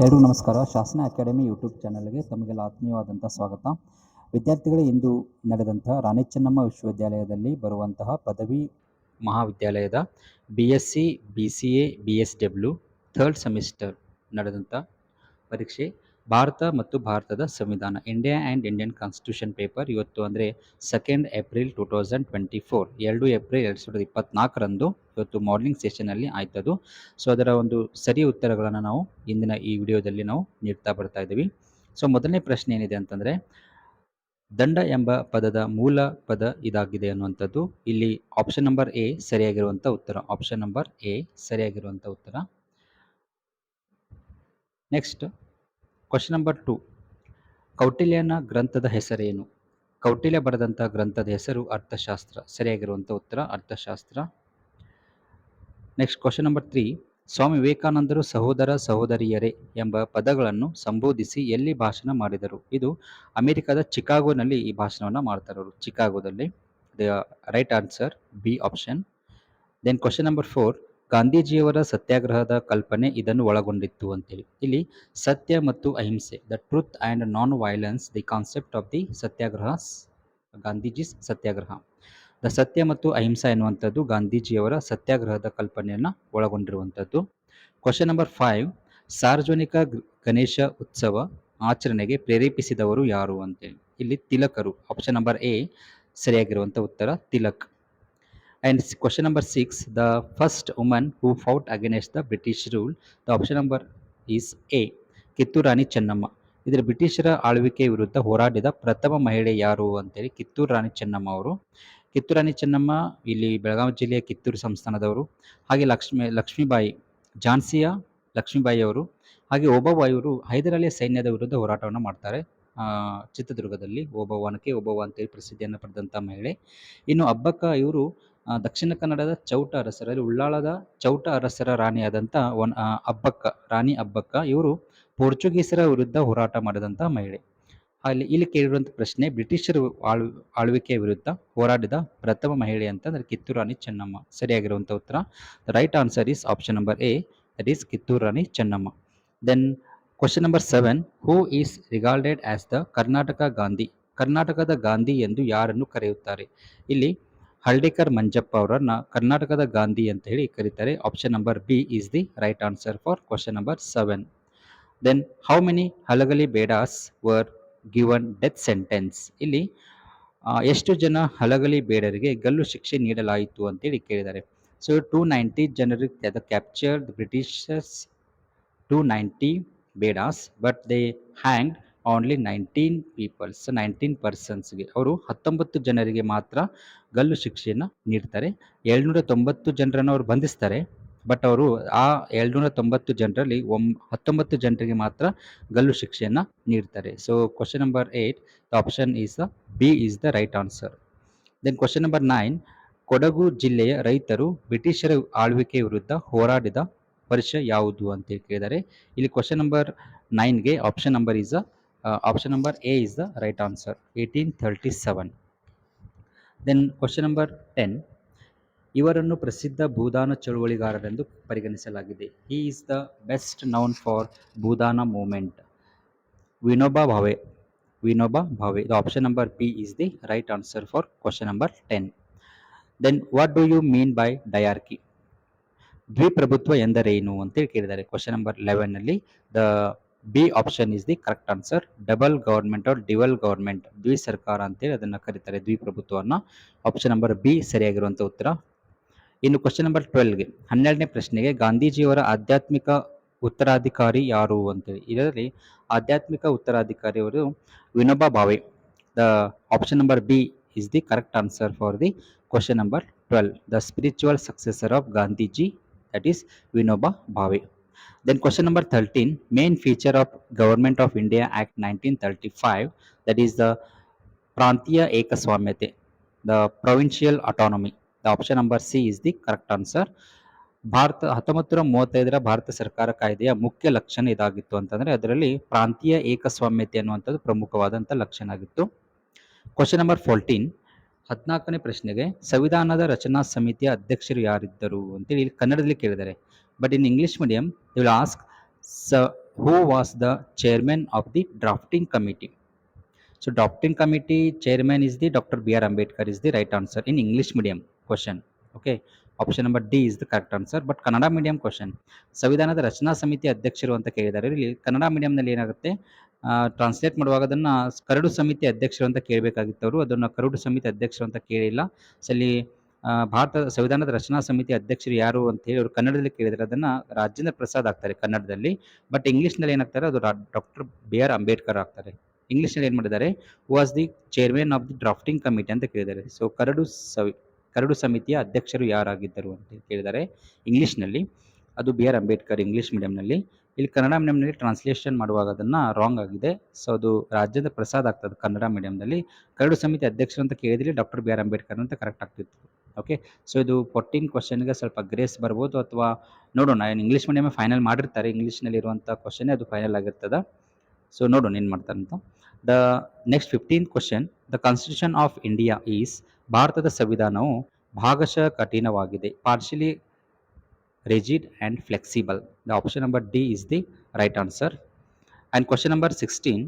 ಎಲ್ರಿಗೂ ನಮಸ್ಕಾರ. ಶಾಸನ ಅಕಾಡೆಮಿ ಯೂಟ್ಯೂಬ್ ಚಾನಲ್ಗೆ ತಮಗೆಲ್ಲ ಆತ್ಮೀಯವಾದಂಥ ಸ್ವಾಗತ. ವಿದ್ಯಾರ್ಥಿಗಳು ಇಂದು ನಡೆದಂತಹ ರಾಣಿ ಚೆನ್ನಮ್ಮ ವಿಶ್ವವಿದ್ಯಾಲಯದಲ್ಲಿ ಬರುವಂತಹ ಪದವಿ ಮಹಾವಿದ್ಯಾಲಯದ BSc BCA BSW third semester ನಡೆದಂಥ ಪರೀಕ್ಷೆ ಭಾರತ ಮತ್ತು ಭಾರತದ ಸಂವಿಧಾನ India and Indian constitution paper ಇವತ್ತು ಅಂದರೆ 2 ಏಪ್ರಿಲ್ 2024 2 ಏಪ್ರಿಲ್ 2024ರಂದು ಇವತ್ತು ಮಾರ್ನಿಂಗ್ ಸೆಷನಲ್ಲಿ ಆಯ್ತದು. ಸೊ ಅದರ ಒಂದು ಸರಿ ಉತ್ತರಗಳನ್ನು ನಾವು ಇಂದಿನ ಈ ವಿಡಿಯೋದಲ್ಲಿ ನಾವು ನೀಡ್ತಾ ಬರ್ತಾ ಇದ್ದೀವಿ. ಸೊ ಮೊದಲನೇ ಪ್ರಶ್ನೆ ಏನಿದೆ ಅಂತಂದರೆ, ದಂಡ ಎಂಬ ಪದದ ಮೂಲ ಪದ ಇದಾಗಿದೆ ಅನ್ನುವಂಥದ್ದು. ಇಲ್ಲಿ ಆಪ್ಷನ್ ನಂಬರ್ ಎ ಸರಿಯಾಗಿರುವಂಥ ಉತ್ತರ. ಆಪ್ಷನ್ ನಂಬರ್ ಎ ಸರಿಯಾಗಿರುವಂಥ ಉತ್ತರ. ನೆಕ್ಸ್ಟ್ ಕ್ವಶನ್ ನಂಬರ್ 2, ಕೌಟಿಲ್ಯನ ಗ್ರಂಥದ ಹೆಸರೇನು? ಕೌಟಿಲ್ಯ ಬರೆದಂಥ ಗ್ರಂಥದ ಹೆಸರು ಅರ್ಥಶಾಸ್ತ್ರ. ಸರಿಯಾಗಿರುವಂಥ ಉತ್ತರ ಅರ್ಥಶಾಸ್ತ್ರ. ನೆಕ್ಸ್ಟ್ ಕ್ವಶನ್ ನಂಬರ್ 3, ಸ್ವಾಮಿ ವಿವೇಕಾನಂದರು ಸಹೋದರ ಸಹೋದರಿಯರೇ ಎಂಬ ಪದಗಳನ್ನು ಸಂಬೋಧಿಸಿ ಎಲ್ಲಿ ಭಾಷಣ ಮಾಡಿದರು? ಇದು ಅಮೆರಿಕದ ಚಿಕಾಗೋನಲ್ಲಿ ಈ ಭಾಷಣವನ್ನು ಮಾಡ್ತಾರೆ ಅವರು, ಚಿಕಾಗೋದಲ್ಲಿ. The right answer B option. Then question number 4, ಗಾಂಧೀಜಿಯವರ ಸತ್ಯಾಗ್ರಹದ ಕಲ್ಪನೆ ಇದನ್ನು ಒಳಗೊಂಡಿತ್ತು ಅಂತೇಳಿ. ಇಲ್ಲಿ ಸತ್ಯ ಮತ್ತು ಅಹಿಂಸೆ, the truth and non violence, the concept of the satyagraha, Gandhiji's satyagraha. The ಸತ್ಯ ಮತ್ತು ಅಹಿಂಸಾ ಎನ್ನುವಂಥದ್ದು ಗಾಂಧೀಜಿಯವರ ಸತ್ಯಾಗ್ರಹದ ಕಲ್ಪನೆಯನ್ನು ಒಳಗೊಂಡಿರುವಂಥದ್ದು. ಕ್ವಶನ್ ನಂಬರ್ 5, ಸಾರ್ವಜನಿಕ ಗಣೇಶ ಉತ್ಸವ ಆಚರಣೆಗೆ ಪ್ರೇರೇಪಿಸಿದವರು ಯಾರು ಅಂತೇಳಿ. ಇಲ್ಲಿ ತಿಲಕರು. ಆಪ್ಷನ್ ನಂಬರ್ ಎ ಸರಿಯಾಗಿರುವಂಥ ಉತ್ತರ Tilak. And question number 6, the first woman who fought against the British rule, the option number is A, Kittur Rani Chennamma. ಇದರ ಬ್ರಿಟಿಷರ ಆಳ್ವಿಕೆ ವಿರುದ್ಧ ಹೋರಾಡಿದ ಪ್ರಥಮ ಮಹಿಳೆ ಯಾರು ಅಂತೇಳಿ ಕಿತ್ತೂರು ರಾಣಿ ಚೆನ್ನಮ್ಮ ಅವರು. ಕಿತ್ತೂರು ರಾಣಿ ಚೆನ್ನಮ್ಮ ಇಲ್ಲಿ ಬೆಳಗಾವಿ ಜಿಲ್ಲೆಯ ಕಿತ್ತೂರು ಸಂಸ್ಥಾನದವರು. ಹಾಗೆ ಲಕ್ಷ್ಮೀಬಾಯಿ, ಝಾನ್ಸಿಯ ಲಕ್ಷ್ಮೀಬಾಯಿ ಅವರು, ಹಾಗೆ ಓಬವ್ವ ಇವರು ಹೈದರಾಲಿಯ ಸೈನ್ಯದ ವಿರುದ್ಧ ಹೋರಾಟವನ್ನು ಮಾಡ್ತಾರೆ ಚಿತ್ರದುರ್ಗದಲ್ಲಿ. ಓಬವ್ವನಕ್ಕೆ ಓಬವ್ವ ಅಂತೇಳಿ ಪ್ರಸಿದ್ಧಿಯನ್ನು ಪಡೆದಂಥ ಮಹಿಳೆ. ಇನ್ನು ಅಬ್ಬಕ್ಕ ಇವರು ದಕ್ಷಿಣ ಕನ್ನಡದ ಚೌಟ ಅರಸರಲ್ಲಿ ಉಳ್ಳಾಳದ ಚೌಟ ಅರಸರ ರಾಣಿಯಾದಂಥ ಅಬ್ಬಕ್ಕ, ರಾಣಿ ಅಬ್ಬಕ್ಕ ಇವರು ಪೋರ್ಚುಗೀಸರ ವಿರುದ್ಧ ಹೋರಾಟ ಮಾಡಿದಂಥ ಮಹಿಳೆ. ಇಲ್ಲಿ ಕೇಳಿರುವಂಥ ಪ್ರಶ್ನೆ, ಬ್ರಿಟಿಷರ ಆಳ್ವಿಕೆಯ ವಿರುದ್ಧ ಹೋರಾಡಿದ ಪ್ರಥಮ ಮಹಿಳೆ ಅಂತಂದ್ರೆ ಕಿತ್ತೂರು ರಾಣಿ ಚೆನ್ನಮ್ಮ. ಸರಿಯಾಗಿರುವಂಥ ಉತ್ತರ the right answer is option number A, that is Kittur Rani Chennamma. Then question number 7, who is regarded as the Karnataka Gandhi? ಕರ್ನಾಟಕದ ಗಾಂಧಿ ಎಂದು ಯಾರನ್ನು ಕರೆಯುತ್ತಾರೆ? ಇಲ್ಲಿ ಹಳ್ಳಿಕರ್ ಮಂಜಪ್ಪ ಅವರನ್ನ ಕರ್ನಾಟಕದ ಗಾಂಧಿ ಅಂತ ಹೇಳಿ ಕರೀತಾರೆ. Option number B is the right answer for question number 7. Then how many Halagali Bedas were given death sentence? ಇಲ್ಲಿ ಎಷ್ಟು ಜನ ಹಲಗಲಿ ಬೇಡರಿಗೆ ಗಲ್ಲು ಶಿಕ್ಷೆ ನೀಡಲಾಯಿತು ಅಂತೇಳಿ ಕೇಳಿದ್ದಾರೆ. ಸೊ 290 ಜನರಿಗೆ ಅದು captured Britishers 290 Bedas, but they hanged only 19 peoples, 19 ಪರ್ಸನ್ಸ್ಗೆ. ಅವರು 19 ಜನರಿಗೆ ಮಾತ್ರ ಗಲ್ಲು ಶಿಕ್ಷೆಯನ್ನು ನೀಡ್ತಾರೆ. 790 ಜನರನ್ನು ಅವರು ಬಂಧಿಸ್ತಾರೆ, ಬಟ್ ಅವರು ಆ 790 ಜನರಲ್ಲಿ 19 ಜನರಿಗೆ ಮಾತ್ರ ಗಲ್ಲು ಶಿಕ್ಷೆಯನ್ನು ನೀಡ್ತಾರೆ. So question number 8, the option is B is the right answer. Then question number 9, Kodagu ಜಿಲ್ಲೆಯ ರೈತರು ಬ್ರಿಟಿಷರ ಆಳ್ವಿಕೆ ವಿರುದ್ಧ ಹೋರಾಡಿದ ವರ್ಷ ಯಾವುದು ಅಂತ ಕೇಳಿದ್ದಾರೆ. ಇಲ್ಲಿ ಕ್ವಶನ್ ನಂಬರ್ 9ಗೆ option number is option number A is the right answer, 1837. Then question number 10, ಇವರನ್ನು ಪ್ರಸಿದ್ಧ ಭೂದಾನ ಚಳುವಳಿಗಾರರೆಂದು ಪರಿಗಣಿಸಲಾಗಿದೆ. He is the best known for Bhoodan movement. Vinoba Bhave. Vinoba Bhave. The option number B is the right answer for question number 10. Then what do you mean by diarchy? ದ್ವಿಪ್ರಭುತ್ವ ಎಂದರೇನು ಅಂತೇಳಿ ಕೇಳಿದ್ದಾರೆ question number 11ನಲ್ಲಿ. The B option is the correct answer. Double government or dual government, ದ್ವಿ ಸರ್ಕಾರ ಅಂತೇಳಿ ಅದನ್ನು ಕರೀತಾರೆ ದ್ವಿಪ್ರಭುತ್ವವನ್ನು. ಆಪ್ಷನ್ ನಂಬರ್ ಬಿ ಸರಿಯಾಗಿರುವಂಥ ಉತ್ತರ. ಇನ್ನು ಕ್ವಶನ್ ನಂಬರ್ 12ಗೆ 12ನೇ ಪ್ರಶ್ನೆಗೆ, ಗಾಂಧೀಜಿಯವರ ಆಧ್ಯಾತ್ಮಿಕ ಉತ್ತರಾಧಿಕಾರಿ ಯಾರು ಅಂತೇಳಿ. ಇದರಲ್ಲಿ ಆಧ್ಯಾತ್ಮಿಕ ಉತ್ತರಾಧಿಕಾರಿಯವರು Vinoba Bhave. The option number B is the correct answer for the question number 12. The spiritual successor of Gandhiji, that is Vinoba Bhave. Then question number 13, main feature of Government of India Act 1935, that is the Prantiya Ekaswamyate, the provincial autonomy. The option number C is the correct answer. Bharat 1935ರ ಭಾರತ ಸರ್ಕಾರ ಕಾಯ್ದೆಯ ಮುಖ್ಯ ಲಕ್ಷಣ ಇದಾಗಿತ್ತು ಅಂತಂದ್ರೆ ಅದರಲ್ಲಿ ಪ್ರಾಂತೀಯ ಏಕಸ್ವಾಮ್ಯತೆ ಅನ್ನುವಂಥದ್ದು ಪ್ರಮುಖವಾದಂಥ ಲಕ್ಷಣ ಆಗಿತ್ತು. ಕ್ವಶನ್ ನಂಬರ್ 14, 14ನೇ ಪ್ರಶ್ನೆಗೆ, ಸಂವಿಧಾನದ ರಚನಾ ಸಮಿತಿಯ ಅಧ್ಯಕ್ಷರು ಯಾರಿದ್ದರು ಅಂತೇಳಿ ಇಲ್ಲಿ ಕನ್ನಡದಲ್ಲಿ ಕೇಳಿದ್ದಾರೆ. But in English medium they will ask Who was the chairman of the drafting committee? So drafting committee chairman is the Dr. B.R. Ambedkar is the right answer in English medium question. Okay. Option number D is the correct answer. But Kannada medium question, ಸಂವಿಧಾನದ ರಚನಾ ಸಮಿತಿ ಅಧ್ಯಕ್ಷರು ಅಂತ ಕೇಳಿದ್ದಾರೆ. ಇಲ್ಲಿ ಕನ್ನಡ ಮೀಡಿಯಂನಲ್ಲಿ ಏನಾಗುತ್ತೆ, translate ಮಾಡುವಾಗ ಅದನ್ನು curd ಸಮಿತಿ ಅಧ್ಯಕ್ಷರು ಅಂತ ಕೇಳಬೇಕಾಗಿತ್ತು. ಅವರು ಅದನ್ನು ಕರಡು ಸಮಿತಿ ಅಧ್ಯಕ್ಷರು ಅಂತ ಕೇಳಿಲ್ಲ. ಸೊ ಅಲ್ಲಿ ಭಾರತದ ಸಂವಿಧಾನದ ರಚನಾ ಸಮಿತಿ ಅಧ್ಯಕ್ಷರು ಯಾರು ಅಂತ ಹೇಳಿ ಅವರು ಕನ್ನಡದಲ್ಲಿ ಕೇಳಿದರೆ ಅದನ್ನು ರಾಜೇಂದ್ರ ಪ್ರಸಾದ್ ಆಗ್ತಾರೆ ಕನ್ನಡದಲ್ಲಿ. ಬಟ್ ಇಂಗ್ಲೀಷ್ನಲ್ಲಿ ಏನಾಗ್ತಾರೆ, ಅದು ಡಾಕ್ಟರ್ B.R. ಅಂಬೇಡ್ಕರ್ ಆಗ್ತಾರೆ. ಇಂಗ್ಲೀಷ್ನಲ್ಲಿ ಏನು ಮಾಡಿದ್ದಾರೆ, was the chairman of the drafting committee ಅಂತ ಕೇಳಿದ್ದಾರೆ. ಸೊ ಕರಡು ಸಮಿತಿಯ ಅಧ್ಯಕ್ಷರು ಯಾರಾಗಿದ್ದರು ಅಂತ ಕೇಳಿದ್ದಾರೆ ಇಂಗ್ಲೀಷ್ನಲ್ಲಿ, ಅದು B.R. ಅಂಬೇಡ್ಕರ್ ಇಂಗ್ಲೀಷ್ ಮೀಡಿಯಂನಲ್ಲಿ. ಇಲ್ಲಿ ಕನ್ನಡ ಮೀಡಿಯಂನಲ್ಲಿ ಟ್ರಾನ್ಸ್ಲೇಷನ್ ಮಾಡುವಾಗ ಅದನ್ನು ರಾಂಗ್ ಆಗಿದೆ. ಸೊ ಅದು ರಾಜೇಂದ್ರ ಪ್ರಸಾದ್ ಆಗ್ತದೆ ಕನ್ನಡ ಮೀಡಿಯಂನಲ್ಲಿ. ಕರಡು ಸಮಿತಿ ಅಧ್ಯಕ್ಷರು ಅಂತ ಕೇಳಿದ್ರೆ ಡಾಕ್ಟರ್ B.R. ಅಂಬೇಡ್ಕರ್ ಅಂತ ಕರೆಕ್ಟ್ ಆಗ್ತಿತ್ತು. ಓಕೆ. ಸೊ ಇದು 14 ಕ್ವಶನ್ಗೆ ಸ್ವಲ್ಪ ಗ್ರೇಸ್ ಬರ್ಬೋದು, ಅಥವಾ ನೋಡೋಣ. ಇಂಗ್ಲೀಷ್ ಮೀಡಿಯಮ್ ಫೈನಲ್ ಮಾಡಿರ್ತಾರೆ, ಇಂಗ್ಲೀಷ್ನಲ್ಲಿ ಇರುವಂಥ ಕ್ವಶನ್ನೇ ಅದು ಫೈನಲ್ ಆಗಿರ್ತದೆ. ಸೊ ನೋಡೋಣ ಏನು ಮಾಡ್ತಾರೆ ಅಂತ. The next 15th question, the constitution of India is, ಭಾರತದ ಸಂವಿಧಾನವು ಭಾಗಶಃ ಕಠಿಣವಾಗಿದೆ, partially rigid and flexible. The option number D is the right answer. And question number 16,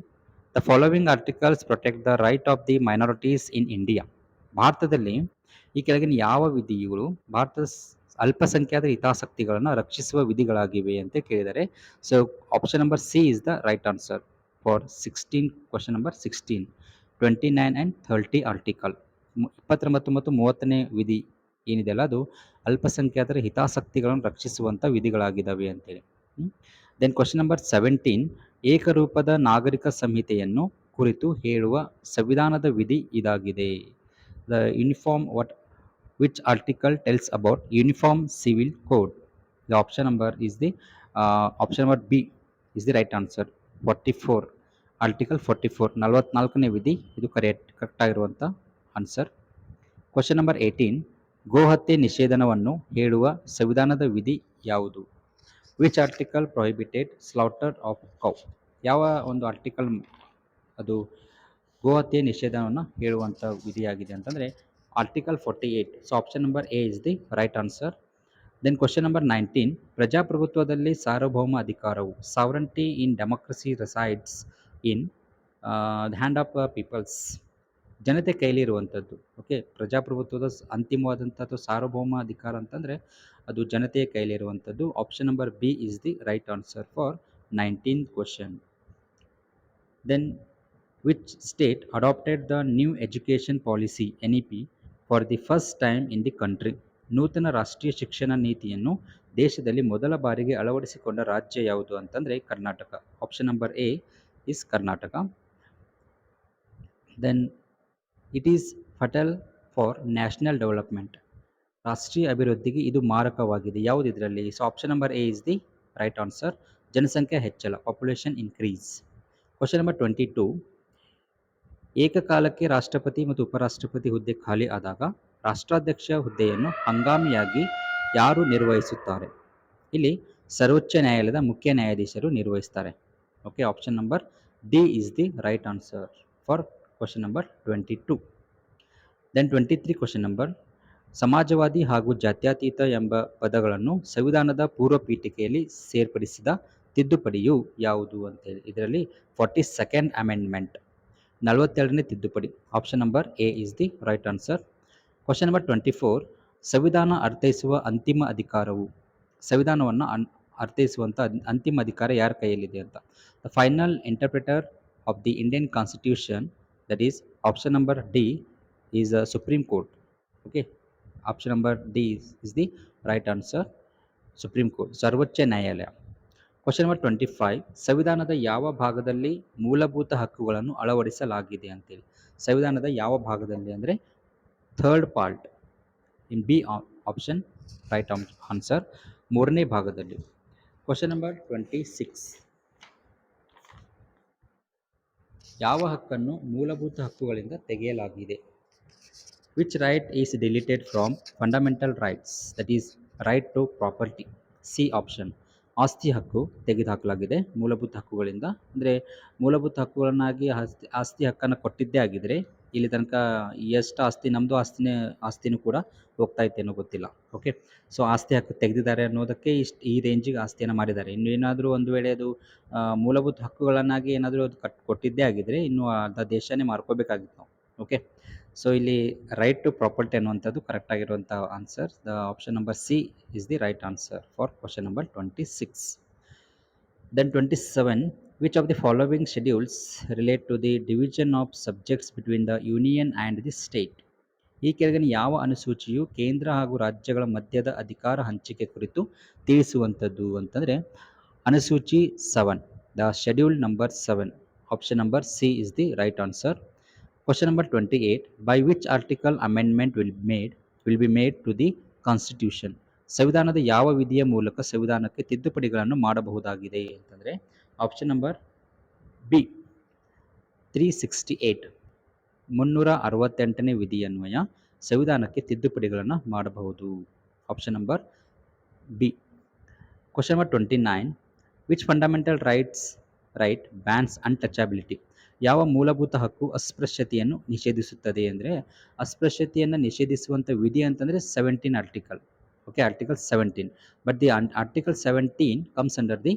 the following articles protect the right of the minorities in India. ಭಾರತದಲ್ಲಿ ಈ ಕೆಳಗಿನ ಯಾವ ವಿಧಿಗಳು ಭಾರತದ ಅಲ್ಪಸಂಖ್ಯಾತರ ಹಿತಾಸಕ್ತಿಗಳನ್ನು ರಕ್ಷಿಸುವ ವಿಧಿಗಳಾಗಿವೆ ಅಂತ ಕೇಳಿದ್ದಾರೆ. So option number C is the right answer for 16, question number 16, 29 and 30 article. 29 ಮತ್ತು 30ನೇ ವಿಧಿ ಏನಿದೆಯಲ್ಲ ಅದು ಅಲ್ಪಸಂಖ್ಯಾತರ ಹಿತಾಸಕ್ತಿಗಳನ್ನು ರಕ್ಷಿಸುವಂಥ ವಿಧಿಗಳಾಗಿದ್ದಾವೆ ಅಂತೇಳಿ. ದೆನ್ ಕ್ವಶನ್ ನಂಬರ್ 17, ಏಕರೂಪದ ನಾಗರಿಕ ಸಂಹಿತೆಯನ್ನು ಕುರಿತು ಹೇಳುವ ಸಂವಿಧಾನದ ವಿಧಿ ಇದಾಗಿದೆ. The uniform which article tells about uniform civil code? The option number is the option number B is the right answer. 44, article 44, 44ನೇ ವಿಧಿ ಇದು ಕರೆಕ್ಟ್ ಆಗಿರುವಂಥ ಆನ್ಸರ್. ಕ್ವಶನ್ ನಂಬರ್ 18, ಗೋಹತ್ಯೆ ನಿಷೇಧನವನ್ನು ಹೇಳುವ ಸಂವಿಧಾನದ ವಿಧಿ ಯಾವುದು? Which article prohibited slaughter of cow? ಯಾವ ಒಂದು ಆರ್ಟಿಕಲ್ ಅದು ಗೋಹತ್ಯೆ ನಿಷೇಧವನ್ನು ಹೇಳುವಂಥ ವಿಧಿಯಾಗಿದೆ ಅಂತಂದರೆ article 48. So option number A is the right answer. Then question number 19, ಪ್ರಜಾಪ್ರಭುತ್ವದಲ್ಲಿ ಸಾರ್ವಭೌಮ ಅಧಿಕಾರವು, sovereignty in democracy resides in the hand of peoples, ಜನತೆ ಕೈಲಿರುವಂಥದ್ದು. ಓಕೆ. ಪ್ರಜಾಪ್ರಭುತ್ವದ ಅಂತಿಮವಾದಂಥ ಅಥವಾ ಸಾರ್ವಭೌಮ ಅಧಿಕಾರ ಅಂತಂದರೆ ಅದು ಜನತೆಯ ಕೈಲಿರುವಂಥದ್ದು. Option number B is the right answer for 19th question. Then which state adopted the new education policy NEP for the first time in the country? ನೂತನ ರಾಷ್ಟ್ರೀಯ ಶಿಕ್ಷಣ ನೀತಿಯನ್ನು ದೇಶದಲ್ಲಿ ಮೊದಲ ಬಾರಿಗೆ ಅಳವಡಿಸಿಕೊಂಡ ರಾಜ್ಯ ಯಾವುದು ಅಂತಂದರೆ Karnataka. Option number A is Karnataka. Then it is fatal for national development, ರಾಷ್ಟ್ರೀಯ ಅಭಿವೃದ್ಧಿಗೆ ಇದು ಮಾರಕವಾಗಿದೆ ಯಾವುದು ಇದರಲ್ಲಿ? So option number A is the right answer. ಜನಸಂಖ್ಯೆ ಹೆಚ್ಚಳ, ಪಾಪ್ಯುಲೇಷನ್ ಇನ್ಕ್ರೀಸ್. ಕ್ವಶನ್ ನಂಬರ್ 22, ಏಕಕಾಲಕ್ಕೆ ರಾಷ್ಟ್ರಪತಿ ಮತ್ತು ಉಪರಾಷ್ಟ್ರಪತಿ ಹುದ್ದೆ ಖಾಲಿ ಆದಾಗ ರಾಷ್ಟ್ರಾಧ್ಯಕ್ಷ ಹುದ್ದೆಯನ್ನು ಹಂಗಾಮಿಯಾಗಿ ಯಾರು ನಿರ್ವಹಿಸುತ್ತಾರೆ? ಇಲ್ಲಿ ಸರ್ವೋಚ್ಚ ನ್ಯಾಯಾಲಯದ ಮುಖ್ಯ ನ್ಯಾಯಾಧೀಶರು ನಿರ್ವಹಿಸ್ತಾರೆ. Okay. Option number D is the right answer for question number 22. Then 23 question number, ಸಮಾಜವಾದಿ ಹಾಗೂ ಜಾತ್ಯತೀತ ಎಂಬ ಪದಗಳನ್ನು ಸಂವಿಧಾನದ ಪೂರ್ವ ಪೀಠಿಕೆಯಲ್ಲಿ ಸೇರ್ಪಡಿಸಿದ ತಿದ್ದುಪಡಿಯು ಯಾವುದು ಅಂತೇಳಿ. ಇದರಲ್ಲಿ 42nd ಅಮೆಂಡ್ಮೆಂಟ್, 42ನೇ ತಿದ್ದುಪಡಿ. Option number A is the right answer. Question number 24, ಸಂವಿಧಾನ ಅರ್ಥೈಸುವ ಅಂತಿಮ ಅಧಿಕಾರವು, ಸಂವಿಧಾನವನ್ನು ಅರ್ಥೈಸುವಂಥ ಅಂತಿಮ ಅಧಿಕಾರ ಯಾರ ಕೈಯಲ್ಲಿದೆ ಅಂತ? The final interpreter of the Indian constitution, that is option number D is supreme court. Okay. Option number D is the right answer, supreme court, ಸರ್ವೋಚ್ಚ ನ್ಯಾಯಾಲಯ. ಕ್ವಶನ್ ನಂಬರ್ 25, ಸಂವಿಧಾನದ ಯಾವ ಭಾಗದಲ್ಲಿ ಮೂಲಭೂತ ಹಕ್ಕುಗಳನ್ನು ಅಳವಡಿಸಲಾಗಿದೆ ಅಂತೇಳಿ. ಸಂವಿಧಾನದ ಯಾವ ಭಾಗದಲ್ಲಿ ಅಂದರೆ third part in B option right answer, 3ನೇ ಭಾಗದಲ್ಲಿ. ಕ್ವಶನ್ ನಂಬರ್ 26, ಯಾವ ಹಕ್ಕನ್ನು ಮೂಲಭೂತ ಹಕ್ಕುಗಳಿಂದ ತೆಗೆಯಲಾಗಿದೆ? Which right is deleted from fundamental rights, that is right to property. C option, ಆಸ್ತಿ ಹಕ್ಕು ತೆಗೆದುಹಾಕಲಾಗಿದೆ ಮೂಲಭೂತ ಹಕ್ಕುಗಳಿಂದ. ಅಂದರೆ ಮೂಲಭೂತ ಹಕ್ಕುಗಳನ್ನಾಗಿ ಆಸ್ತಿ ಹಕ್ಕನ್ನು ಕೊಟ್ಟಿದ್ದೇ ಆಗಿದ್ದರೆ ಇಲ್ಲಿ ತನಕ ಎಷ್ಟು ಆಸ್ತಿ ನಮ್ಮದು ಆಸ್ತಿನೂ ಕೂಡ ಹೋಗ್ತಾ ಇತ್ತೇನೋ ಗೊತ್ತಿಲ್ಲ. ಓಕೆ, ಸೊ ಆಸ್ತಿ ಹಕ್ಕು ತೆಗೆದಿದ್ದಾರೆ ಅನ್ನೋದಕ್ಕೆ ಈ ರೇಂಜಿಗೆ ಆಸ್ತಿಯನ್ನು ಮಾಡಿದ್ದಾರೆ. ಇನ್ನೇನಾದರೂ ಒಂದು ವೇಳೆ ಅದು ಮೂಲಭೂತ ಹಕ್ಕುಗಳನ್ನಾಗಿ ಏನಾದರೂ ಅದು ಕೊಟ್ಟಿದ್ದೇ ಆಗಿದ್ರೆ ಇನ್ನು ಅರ್ಧ ದೇಶನೇ ಮಾರ್ಕೋಬೇಕಾಗಿತ್ತು ನಾವು. ಓಕೆ, ಸೊ ಇಲ್ಲಿ ರೈಟ್ ಟು ಪ್ರಾಪರ್ಟಿ ಅನ್ನುವಂಥದ್ದು ಕರೆಕ್ಟ್ ಆಗಿರುವಂಥ answer. The option number C is the right answer for question number 26. Then 27, which of the following schedules relate to the division of subjects between the union and the state? ಈ ಕೆಳಗಿನ ಯಾವ ಅನುಸೂಚಿಯು ಕೇಂದ್ರ ಹಾಗೂ ರಾಜ್ಯಗಳ ಮಧ್ಯದ ಅಧಿಕಾರ ಹಂಚಿಕೆ ಕುರಿತು ತಿಳಿಸುವಂಥದ್ದು ಅಂತಂದರೆ ಅನುಸೂಚಿ 7, the schedule number 7. Option number C is the right answer. Question number 28, by which article amendment will be made to the constitution? ಸಂವಿಧಾನದ ಯಾವ ವಿಧಿಯ ಮೂಲಕ ಸಂವಿಧಾನಕ್ಕೆ ತಿದ್ದುಪಡಿಗಳನ್ನು ಮಾಡಬಹುದಾಗಿದೆ ಅಂತಂದರೆ ಆಪ್ಷನ್ ನಂಬರ್ ಬಿ 368, 368ನೇ ವಿಧಿಯನ್ವಯ ಸಂವಿಧಾನಕ್ಕೆ ತಿದ್ದುಪಡಿಗಳನ್ನು ಮಾಡಬಹುದು. Option number B. Question number 29, which fundamental right bans untouchability? ಯಾವ ಮೂಲಭೂತ ಹಕ್ಕು ಅಸ್ಪೃಶ್ಯತೆಯನ್ನು ನಿಷೇಧಿಸುತ್ತದೆ ಅಂದರೆ ಅಸ್ಪೃಶ್ಯತೆಯನ್ನು ನಿಷೇಧಿಸುವಂಥ ವಿಧಿ ಅಂತಂದರೆ 17 article. Okay, article 17. But the article 17 comes under the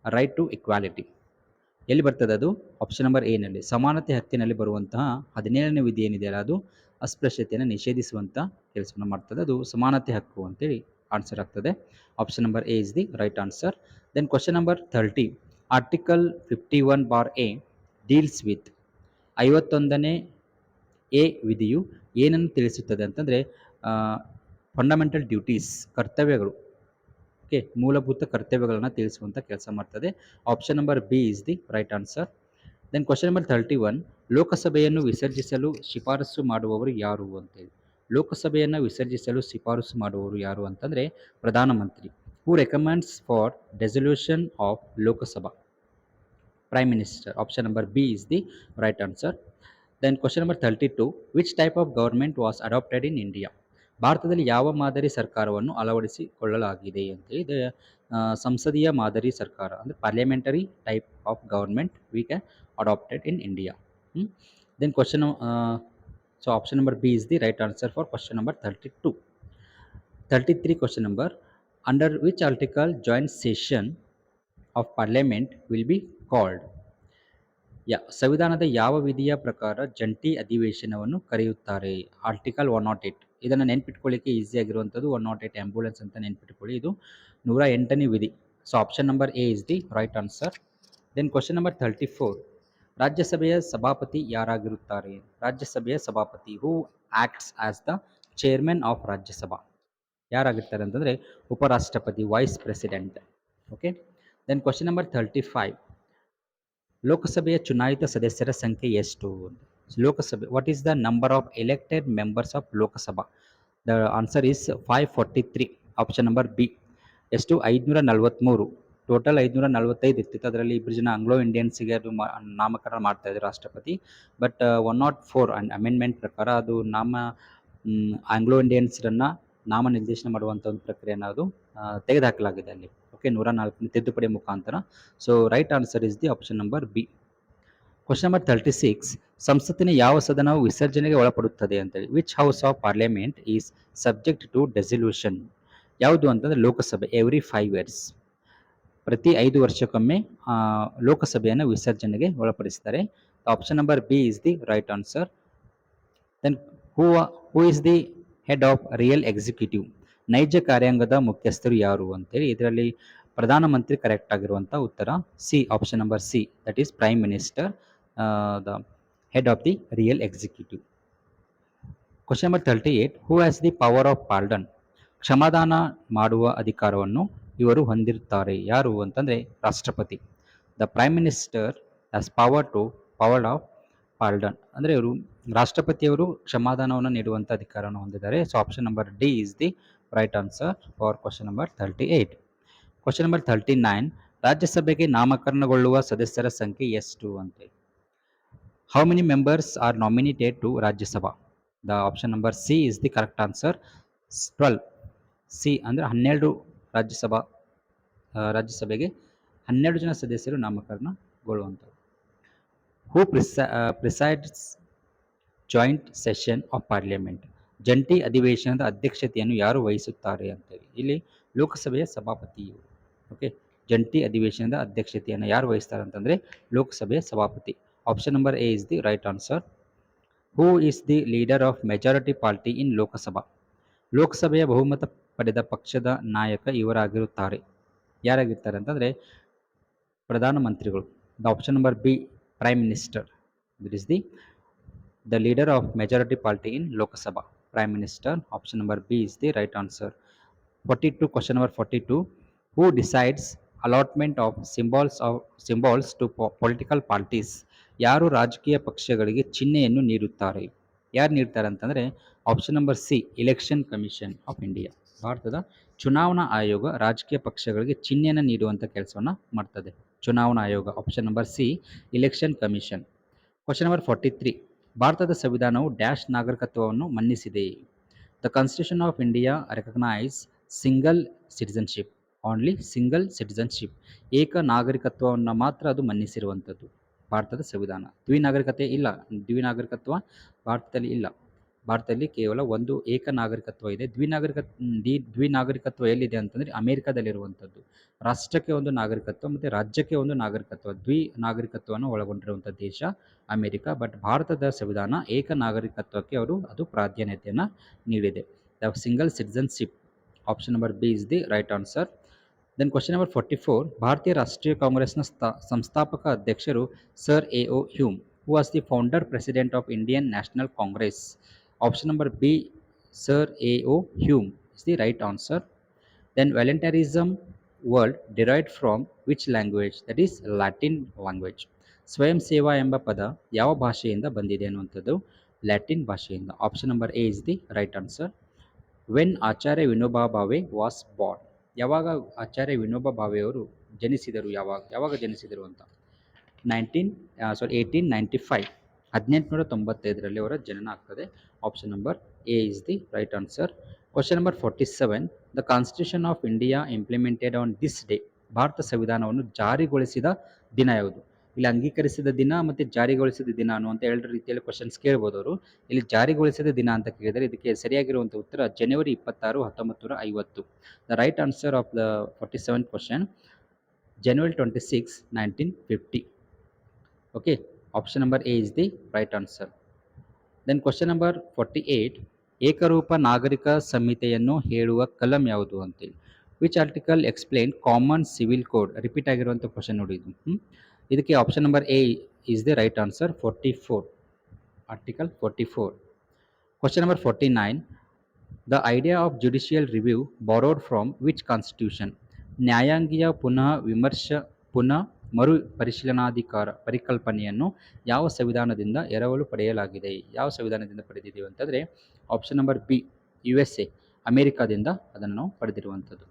right to equality. ಎಲ್ಲಿ ಬರ್ತದೆ ಅದು? ಆಪ್ಷನ್ ನಂಬರ್ ಎ ನಲ್ಲಿ. ಸಮಾನತೆ ಹಕ್ಕಿನಲ್ಲಿ ಬರುವಂತಹ 17ನೇ ವಿಧಿ ಏನಿದೆ ಅದು ಅಸ್ಪೃಶ್ಯತೆಯನ್ನು ನಿಷೇಧಿಸುವಂಥ ಕೆಲಸವನ್ನು ಮಾಡ್ತದೆ. ಅದು ಸಮಾನತೆ ಹಕ್ಕು ಅಂತೇಳಿ ಆನ್ಸರ್ ಆಗ್ತದೆ. Option number A is the right answer. Then question number 30, article 51(a) deals with 51ನೇ ಎ ವಿಧಿಯು ಏನನ್ನು ತಿಳಿಸುತ್ತದೆ ಅಂತಂದರೆ ಫಂಡಮೆಂಟಲ್ ಡ್ಯೂಟೀಸ್, ಕರ್ತವ್ಯಗಳು. ಓಕೆ, ಮೂಲಭೂತ ಕರ್ತವ್ಯಗಳನ್ನು ತಿಳಿಸುವಂಥ ಕೆಲಸ ಮಾಡ್ತದೆ. Option number B is the right answer. Then question number 31, ಲೋಕಸಭೆಯನ್ನು ವಿಸರ್ಜಿಸಲು ಶಿಫಾರಸು ಮಾಡುವವರು ಯಾರು ಅಂತೇಳಿ. ಲೋಕಸಭೆಯನ್ನು ವಿಸರ್ಜಿಸಲು ಶಿಫಾರಸು ಮಾಡುವವರು ಯಾರು ಅಂತಂದರೆ ಪ್ರಧಾನಮಂತ್ರಿ. Who recommends for dissolution of Lok Sabha? Prime Minister. Option number B is the right answer. Then question number 32, which type of government was adopted in India? ಭಾರತದಲ್ಲಿ ಯಾವ ಮಾದರಿ ಸರ್ಕಾರವನ್ನು ಅಳವಡಿಸಿಕೊಳ್ಳಲಾಗಿದೆ ಅಂತ ಇದೆ. ಸಂಸದೀಯ ಮಾದರಿ ಸರ್ಕಾರ ಅಂದರೆ parliamentary type of government we can adapted in India. Then question so option number B is the right answer for question number 32. 33 question number, under which article joint session of parliament will be called? ಸಂವಿಧಾನದ ಯಾವ ವಿಧಿಯ ಪ್ರಕಾರ ಜಂಟಿ ಅಧಿವೇಶನವನ್ನು ಕರೆಯುತ್ತಾರೆ? Article 108. ಇದನ್ನು ನೆನ್ಪಿಟ್ಕೊಳ್ಳಿಕ್ಕೆ easy ಆಗಿರುವಂಥದ್ದು 108 ambulance ಅಂತ ನೆನ್ಪಿಟ್ಕೊಳ್ಳಿ. ಇದು 108ನೇ ವಿಧಿ. So option number A is the right answer. Then question number 34, ರಾಜ್ಯಸಭೆಯ ಸಭಾಪತಿ ಯಾರಾಗಿರುತ್ತಾರೆ? ರಾಜ್ಯಸಭೆಯ ಸಭಾಪತಿ who acts as the chairman of Rajya Sabha ಯಾರಾಗಿರ್ತಾರೆ ಅಂತಂದರೆ ಉಪರಾಷ್ಟ್ರಪತಿ, vice president. Okay, then question number 35, ಲೋಕಸಭೆಯ ಚುನಾಯಿತ ಸದಸ್ಯರ ಸಂಖ್ಯೆ ಎಷ್ಟು? Lok Sabha, what is the number of elected members of Lok Sabha? The answer is 543. Option number B. ಎಷ್ಟು? 543. ಟೋಟಲ್ 545 ಇರ್ತಿತ್ತು. ಅದರಲ್ಲಿ ಇಬ್ಬರು ಜನ ಆಂಗ್ಲೋ ಇಂಡಿಯನ್ಸಿಗೆ ಅದು ನಾಮಕರಣ ಮಾಡ್ತಾ ಇದ್ರು ರಾಷ್ಟ್ರಪತಿ. ಬಟ್ 104 ಅಮೆಂಡ್ಮೆಂಟ್ ಪ್ರಕಾರ ಅದು ಆಂಗ್ಲೋ ಇಂಡಿಯನ್ಸ್ರನ್ನ ನಾಮನಿರ್ದೇಶನ ಮಾಡುವಂಥ ಒಂದು ಪ್ರಕ್ರಿಯೆಯನ್ನು ಅದು ತೆಗೆದುಹಾಕಲಾಗಿದೆ ಅಲ್ಲಿ. ಓಕೆ, 104 ತಿದ್ದುಪಡಿ ಮುಖಾಂತರ. So right answer is the option number B. Question number 36, ಸಂಸತ್ತಿನ ಯಾವ ಸದನವು ವಿಸರ್ಜನೆಗೆ ಒಳಪಡುತ್ತದೆ ಅಂತೇಳಿ. Which house of parliament is subject to dissolution? ಯಾವುದು ಅಂತಂದರೆ ಲೋಕಸಭೆ. ಎವ್ರಿ 5 years, ಪ್ರತಿ 5 ವರ್ಷಕ್ಕೊಮ್ಮೆ ಲೋಕಸಭೆಯನ್ನು ವಿಸರ್ಜನೆಗೆ ಒಳಪಡಿಸ್ತಾರೆ. Option number B is the right answer. Then who is the head of real executive? ನೈಜ ಕಾರ್ಯಾಂಗದ ಮುಖ್ಯಸ್ಥರು ಯಾರು ಅಂತೇಳಿ. ಇದರಲ್ಲಿ ಪ್ರಧಾನಮಂತ್ರಿ ಕರೆಕ್ಟ್ ಆಗಿರುವಂಥ ಉತ್ತರ C, option number C, that is prime minister the head of the real executive. Question number 38, who has the power of pardon? ಕ್ಷಮಾದಾನ ಮಾಡುವ ಅಧಿಕಾರವನ್ನು ಇವರು ಹೊಂದಿರುತ್ತಾರೆ. ಯಾರು ಅಂತಂದರೆ ರಾಷ್ಟ್ರಪತಿ. The prime minister has power of pardon ಅಂದರೆ ಇವರು ರಾಷ್ಟ್ರಪತಿಯವರು ಕ್ಷಮಾದಾನವನ್ನು ನೀಡುವಂಥ ಅಧಿಕಾರವನ್ನು ಹೊಂದಿದ್ದಾರೆ. So option number D is the right answer for question number 38. Question number 39, ರಾಜ್ಯಸಭೆಗೆ ನಾಮಕರಣಗೊಳ್ಳುವ ಸದಸ್ಯರ ಸಂಖ್ಯೆ ಎಷ್ಟು ಅಂತೇಳಿ. How many members are nominated to Rajya Sabha? The option number C is the correct answer. 12. C ಅಂದರೆ 12 ರಾಜ್ಯಸಭೆಗೆ 12 ಜನ ಸದಸ್ಯರು ನಾಮಕರಣಗೊಳ್ಳುವಂಥದ್ದು. Who presides joint session of parliament. ಜಂಟಿ ಅಧಿವೇಶನದ ಅಧ್ಯಕ್ಷತೆಯನ್ನು ಯಾರು ವಹಿಸುತ್ತಾರೆ ಅಂತೇಳಿ. ಇಲ್ಲಿ ಲೋಕಸಭೆಯ ಸಭಾಪತಿಯು. ಓಕೆ, ಜಂಟಿ ಅಧಿವೇಶನದ ಅಧ್ಯಕ್ಷತೆಯನ್ನು ಯಾರು ವಹಿಸ್ತಾರೆ ಅಂತಂದರೆ ಲೋಕಸಭೆಯ ಸಭಾಪತಿ. Option number A is the right answer. Who is the leader of majority party in Lok Sabha. ಲೋಕಸಭೆಯ ಬಹುಮತ ಪಡೆದ ಪಕ್ಷದ ನಾಯಕ ಇವರಾಗಿರುತ್ತಾರೆ. ಯಾರಾಗಿರ್ತಾರೆ ಅಂತಂದರೆ ಪ್ರಧಾನಮಂತ್ರಿಗಳು. The option number B, prime minister. This is the leader of majority party in Lok Sabha, Prime Minister. Option number B is the right answer. 42, question number 42. Who decides allotment of symbols to political parties? ಯಾರು ರಾಜಕೀಯ ಪಕ್ಷಗಳಿಗೆ ಚಿಹ್ನೆಯನ್ನು ನೀಡುತ್ತಾರೆ? ಯಾರು ನೀಡ್ತಾರೆ ಅಂತಂದರೆ option number C, election commission of India. ಭಾರತದ ಚುನಾವಣಾ ಆಯೋಗ ರಾಜಕೀಯ ಪಕ್ಷಗಳಿಗೆ ಚಿಹ್ನೆಯನ್ನು ನೀಡುವಂಥ ಕೆಲಸವನ್ನು ಮಾಡ್ತದೆ. ಚುನಾವಣಾ ಆಯೋಗ. Option number C, election commission. Question number 43. ಭಾರತದ ಸಂವಿಧಾನವು ಡ್ಯಾಶ್ ನಾಗರಿಕತ್ವವನ್ನು ಮನ್ನಿಸಿದೆ. The constitution of India recognise single citizenship. Only single citizenship. ಏಕ ನಾಗರಿಕತ್ವವನ್ನು ಮಾತ್ರ ಅದು ಮನ್ನಿಸಿರುವಂಥದ್ದು ಭಾರತದ ಸಂವಿಧಾನ. ದ್ವಿನಾಗರಿಕತೆ ಇಲ್ಲ. ದ್ವಿನಾಗರಿಕತ್ವ ಭಾರತದಲ್ಲಿ ಇಲ್ಲ. ಭಾರತದಲ್ಲಿ ಕೇವಲ ಒಂದು ಏಕ ನಾಗರಿಕತ್ವ ಇದೆ. ದ್ವಿನಾಗರಿಕತ್ವ ಎಲ್ಲಿದೆ ಅಂತಂದರೆ ಅಮೆರಿಕದಲ್ಲಿರುವಂಥದ್ದು. ರಾಷ್ಟ್ರಕ್ಕೆ ಒಂದು ನಾಗರಿಕತ್ವ ಮತ್ತು ರಾಜ್ಯಕ್ಕೆ ಒಂದು ನಾಗರಿಕತ್ವ, ನಾಗರಿಕತ್ವವನ್ನು ಒಳಗೊಂಡಿರುವಂಥ ದೇಶ ಅಮೆರಿಕ. ಬಟ್ ಭಾರತದ ಸಂವಿಧಾನ ಏಕ ನಾಗರಿಕತ್ವಕ್ಕೆ ಅದು ಪ್ರಾಧಾನ್ಯತೆಯನ್ನು ನೀಡಿದೆ. The single citizenship. Option number B is the right answer. Then question number 44. ಭಾರತೀಯ ರಾಷ್ಟ್ರೀಯ ಕಾಂಗ್ರೆಸ್ನ ಸಂಸ್ಥಾಪಕ ಅಧ್ಯಕ್ಷರು sir A O Hume. Who was the founder president of Indian National Congress. Option number B, sir A O Hume is the right answer. Then voluntarism word derived from which language? That is Latin language. ಸ್ವಯಂ ಸೇವಾ ಎಂಬ ಪದ ಯಾವ ಭಾಷೆಯಿಂದ ಬಂದಿದೆ ಅನ್ನುವಂಥದ್ದು? Latin ಭಾಷೆಯಿಂದ. Option number A is the right answer. When Acharya Vinoba Bhave was Born. ಯಾವಾಗ ಆಚಾರ್ಯ ವಿನೋಬಾ ಭಾವೆಯವರು ಜನಿಸಿದರು? ಯಾವಾಗ ಜನಿಸಿದರು ಅಂತ? 1895. 1895ರಲ್ಲಿ ಅವರ ಜನನ ಆಗ್ತದೆ. Option number A is the right answer. Question number 47. The constitution of India implemented on this day. Bharat ಸಂವಿಧಾನವನ್ನು ಜಾರಿಗೊಳಿಸಿದ ದಿನ ಯಾವುದು? ಇಲ್ಲಿ ಅಂಗೀಕರಿಸಿದ ದಿನ ಮತ್ತು ಜಾರಿಗೊಳಿಸಿದ ದಿನ ಅನ್ನುವಂಥ ಎರಡು ರೀತಿಯಲ್ಲಿ ಕ್ವಶನ್ಸ್ ಕೇಳ್ಬೋದು ಅವರು. ಇಲ್ಲಿ ಜಾರಿಗೊಳಿಸಿದ ದಿನ ಅಂತ ಕೇಳಿದರೆ ಇದಕ್ಕೆ ಸರಿಯಾಗಿರುವಂಥ ಉತ್ತರ ಜನವರಿ 26, 1950. The right answer of the 47th question, January 26, 1950. Okay, option number A is the right answer. Then question number 48. ಏಕರೂಪ ನಾಗರಿಕ ಸಂಹಿತೆಯನ್ನು ಹೇಳುವ ಕಲಂ ಯಾವುದು ಅಂತೇಳಿ. Which article explain common civil code? Repeat ಆಗಿರುವಂಥ ಕ್ವಶನ್ ನೋಡಿ ಇದು. ಇದಕ್ಕೆ option number A is the right answer. 44, article 44. Question number 49. The idea of judicial review borrowed from which constitution? ನ್ಯಾಯಾಂಗೀಯ ಪುನಃ ಮರು ಪರಿಶೀಲನಾಧಿಕಾರ ಪರಿಕಲ್ಪನೆಯನ್ನು ಯಾವ ಸಂವಿಧಾನದಿಂದ ಎರವಲು ಪಡೆಯಲಾಗಿದೆ? ಯಾವ ಸಂವಿಧಾನದಿಂದ ಪಡೆದಿದ್ದೀವಿ ಅಂತಂದರೆ ಆಪ್ಷನ್ ನಂಬರ್ ಬಿ, USA, ಅಮೆರಿಕಾದಿಂದ ಅದನ್ನು ನಾವು ಪಡೆದಿರುವಂಥದ್ದು.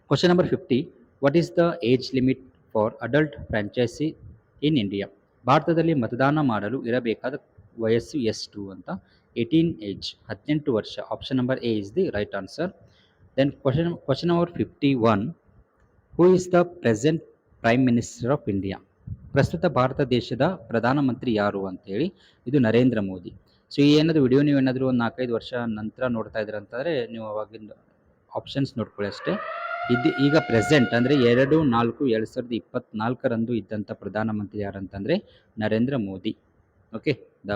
Question number 50. What is the age limit for adult franchise in India? ಭಾರತದಲ್ಲಿ ಮತದಾನ ಮಾಡಲು ಇರಬೇಕಾದ ವಯಸ್ಸು ಎಷ್ಟು ಅಂತ? 18 ಏಜ್, 18 ವರ್ಷ. Option number A is the right answer. Then question number 51. Who is the present prime minister of India? ಪ್ರಸ್ತುತ ಭಾರತ ದೇಶದ ಪ್ರಧಾನಮಂತ್ರಿ ಯಾರು ಅಂತೇಳಿ. ಇದು ನರೇಂದ್ರ ಮೋದಿ. ಸೊ ಈ ಏನಾದರೂ ವಿಡಿಯೋ ನೀವು ಏನಾದರೂ ಒಂದು 4-5 ವರ್ಷ ನಂತರ ನೋಡ್ತಾ ಇದ್ದೀರ ಅಂತಂದರೆ ನೀವು ಅವಾಗಿಂದ ಆಪ್ಷನ್ಸ್ ನೋಡ್ಕೊಳ್ಳಿ ಅಷ್ಟೇ. ಈಗ ಪ್ರೆಸೆಂಟ್ ಅಂದರೆ 2/4/2024 ಇದ್ದಂಥ ಪ್ರಧಾನಮಂತ್ರಿ ಯಾರಂತಂದರೆ Narendra Modi. Okay, the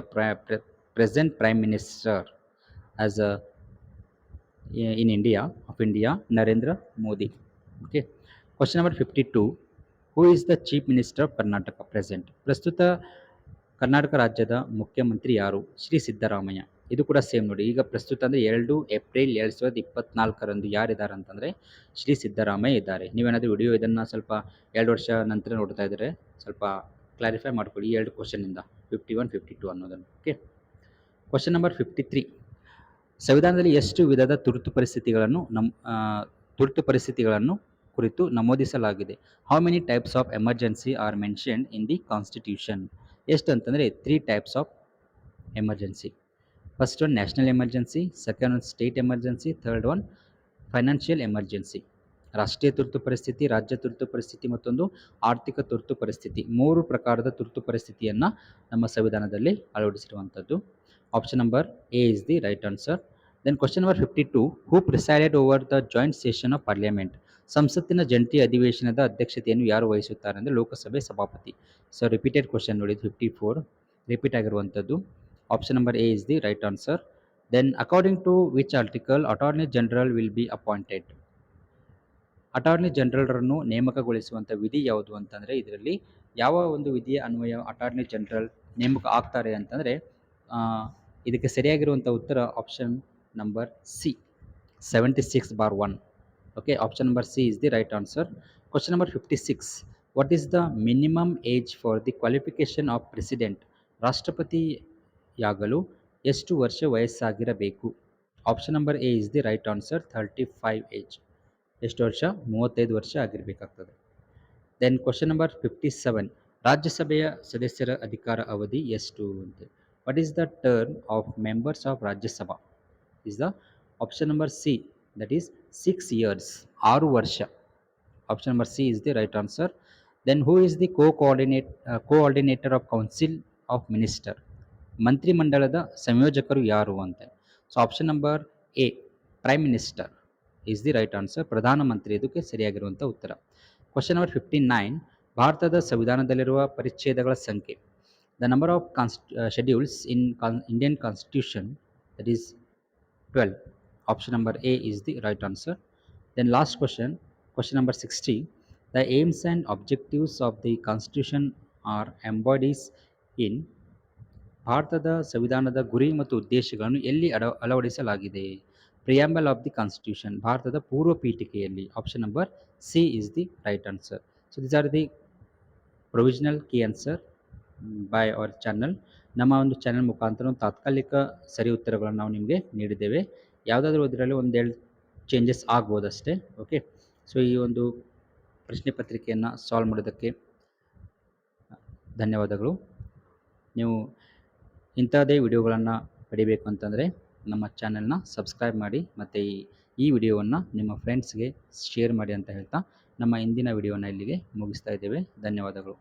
present prime minister as in India of India, Narendra Modi. Okay, question number 52. Who is the chief minister of Karnataka present? ಪ್ರಸ್ತುತ ಕರ್ನಾಟಕ ರಾಜ್ಯದ ಮುಖ್ಯಮಂತ್ರಿ ಯಾರು? ಶ್ರೀ ಸಿದ್ದರಾಮಯ್ಯ. ಇದು ಕೂಡ ಸೇಮ್ ನೋಡಿ. ಈಗ ಪ್ರಸ್ತುತ ಅಂದರೆ 2 ಏಪ್ರಿಲ್ 2024 ಯಾರಿದ್ದಾರೆ ಅಂತಂದರೆ ಶ್ರೀ ಸಿದ್ದರಾಮಯ್ಯ ಇದ್ದಾರೆ. ನೀವೇನಾದರೂ ವಿಡಿಯೋ ಇದನ್ನು ಸ್ವಲ್ಪ 2 ವರ್ಷ ನಂತರ ನೋಡ್ತಾ ಇದ್ದರೆ ಸ್ವಲ್ಪ ಕ್ಲಾರಿಫೈ ಮಾಡ್ಕೊಳ್ಳಿ ಈ 2 ಕ್ವಶನಿಂದ, 51, 52 ಅನ್ನೋದನ್ನು. Okay, question number 53. ಸಂವಿಧಾನದಲ್ಲಿ ಎಷ್ಟು ವಿಧದ ತುರ್ತು ಪರಿಸ್ಥಿತಿಗಳನ್ನು ಕುರಿತು ನಮೂದಿಸಲಾಗಿದೆ? How many types of emergency are mentioned in the constitution? ಎಷ್ಟು ಅಂತಂದರೆ 3 types of emergency. First one national emergency, second one state emergency, third one financial emergency. ರಾಷ್ಟ್ರೀಯ ತುರ್ತು ಪರಿಸ್ಥಿತಿ, ರಾಜ್ಯ ತುರ್ತು ಪರಿಸ್ಥಿತಿ ಮತ್ತೊಂದು ಆರ್ಥಿಕ ತುರ್ತು ಪರಿಸ್ಥಿತಿ. 3 ಪ್ರಕಾರದ ತುರ್ತು ಪರಿಸ್ಥಿತಿಯನ್ನು ನಮ್ಮ ಸಂವಿಧಾನದಲ್ಲಿ ಅಳವಡಿಸಿರುವಂಥದ್ದು. Option number A is the right answer. Then question number 52, who presided over the joint session of parliament? ಸಂಸತ್ತಿನ ಜಂಟಿ ಅಧಿವೇಶನದ ಅಧ್ಯಕ್ಷತೆಯನ್ನು ಯಾರು ವಹಿಸುತ್ತಾರೆ ಅಂದರೆ ಲೋಕಸಭೆ ಸಭಾಪತಿ. ಸೊ ರಿಪೀಟೆಡ್ ಕ್ವಶನ್ ನೋಡಿ, 54 ರಿಪೀಟ್ ಆಗಿರುವಂಥದ್ದು. Option number A is the right answer. Then according to which article attorney general will be appointed? Attorney ಜನರಲ್ರನ್ನು ನೇಮಕಗೊಳಿಸುವಂಥ ವಿಧಿ ಯಾವುದು ಅಂತಂದರೆ, ಇದರಲ್ಲಿ ಯಾವ ಒಂದು ವಿಧಿಯ ಅನ್ವಯ ಅಟಾರ್ನಿ ಜನರಲ್ ನೇಮಕ ಆಗ್ತಾರೆ ಅಂತಂದರೆ, ಇದಕ್ಕೆ ಸರಿಯಾಗಿರುವಂಥ ಉತ್ತರ option number C, 76/1. Okay, option number C is the right answer. Question number 56, what is the minimum age for the qualification of president? ರಾಷ್ಟ್ರಪತಿಯಾಗಲು ಎಷ್ಟು ವರ್ಷ ವಯಸ್ಸಾಗಿರಬೇಕು? Option number A is the right answer, 35 age. ಎಷ್ಟು ವರ್ಷ? 35 ವರ್ಷ ಆಗಿರಬೇಕಾಗ್ತದೆ. Then question number 57, ರಾಜ್ಯಸಭೆಯ ಸದಸ್ಯರ ಅಧಿಕಾರ ಅವಧಿ ಎಷ್ಟು ಅಂತ? What is the term of members of Rajya Sabha? Is the option number C, that is 6 years, 6 ವರ್ಷ. Option number C is the right answer. Then who is the coordinator of council of minister? ಮಂತ್ರಿಮಂಡಲದ ಸಂಯೋಜಕರು ಯಾರು ಅಂತ? So option number A, prime minister is the right answer. ಪ್ರಧಾನಮಂತ್ರಿ ಇದಕ್ಕೆ ಸರಿಯಾಗಿರುವಂಥ ಉತ್ತರ. Question number 59, ಭಾರತದ ಸಂವಿಧಾನದಲ್ಲಿರುವ ಪರಿಚ್ಛೇದಗಳ ಸಂಖ್ಯೆ? The number of schedules in Indian constitution, that is 12. Option number A is the right answer. Then last question number 60, the aims and objectives of the constitution are embodies in? ಭಾರತದ ಸಂವಿಧಾನದ ಗುರಿ ಮತ್ತು ಉದ್ದೇಶಗಳನ್ನು ಎಲ್ಲಿ ಅಳವಡಿಸಲಾಗಿದೆ? ಪ್ರಿಯಾಂಬಲ್ ಆಫ್ ದಿ ಕಾನ್ಸ್ಟಿಟ್ಯೂಷನ್, ಭಾರತದ ಪೂರ್ವ ಪೀಠಿಕೆಯಲ್ಲಿ. Option number C is the right answer. So these are the provisional key answer by our channel. ನಮ್ಮ ಒಂದು ಚಾನಲ್ ಮುಖಾಂತರ ತಾತ್ಕಾಲಿಕ ಸರಿ ಉತ್ತರಗಳನ್ನು ನಾವು ನಿಮಗೆ ನೀಡಿದ್ದೇವೆ. ಯಾವುದಾದ್ರೂ ಇದರಲ್ಲಿ ಒಂದೆರಡು ಚೇಂಜಸ್ ಆಗ್ಬೋದಷ್ಟೇ. ಓಕೆ, ಸೊ ಈ ಒಂದು ಪ್ರಶ್ನೆ ಪತ್ರಿಕೆಯನ್ನು ಸಾಲ್ವ್ ಮಾಡೋದಕ್ಕೆ ಧನ್ಯವಾದಗಳು. ನೀವು ಇಂಥದ್ದೇ ವಿಡಿಯೋಗಳನ್ನು ಪಡಿಬೇಕು ಅಂತಂದರೆ ನಮ್ಮ ಚಾನಲ್ನ ಸಬ್ಸ್ಕ್ರೈಬ್ ಮಾಡಿ ಮತ್ತು ಈ ವಿಡಿಯೋವನ್ನು ನಿಮ್ಮ ಫ್ರೆಂಡ್ಸ್ಗೆ ಶೇರ್ ಮಾಡಿ ಅಂತ ಹೇಳ್ತಾ ನಮ್ಮ ಇಂದಿನ ವಿಡಿಯೋನ ಇಲ್ಲಿಗೆ ಮುಗಿಸ್ತಾ ಇದ್ದೇವೆ. ಧನ್ಯವಾದಗಳು.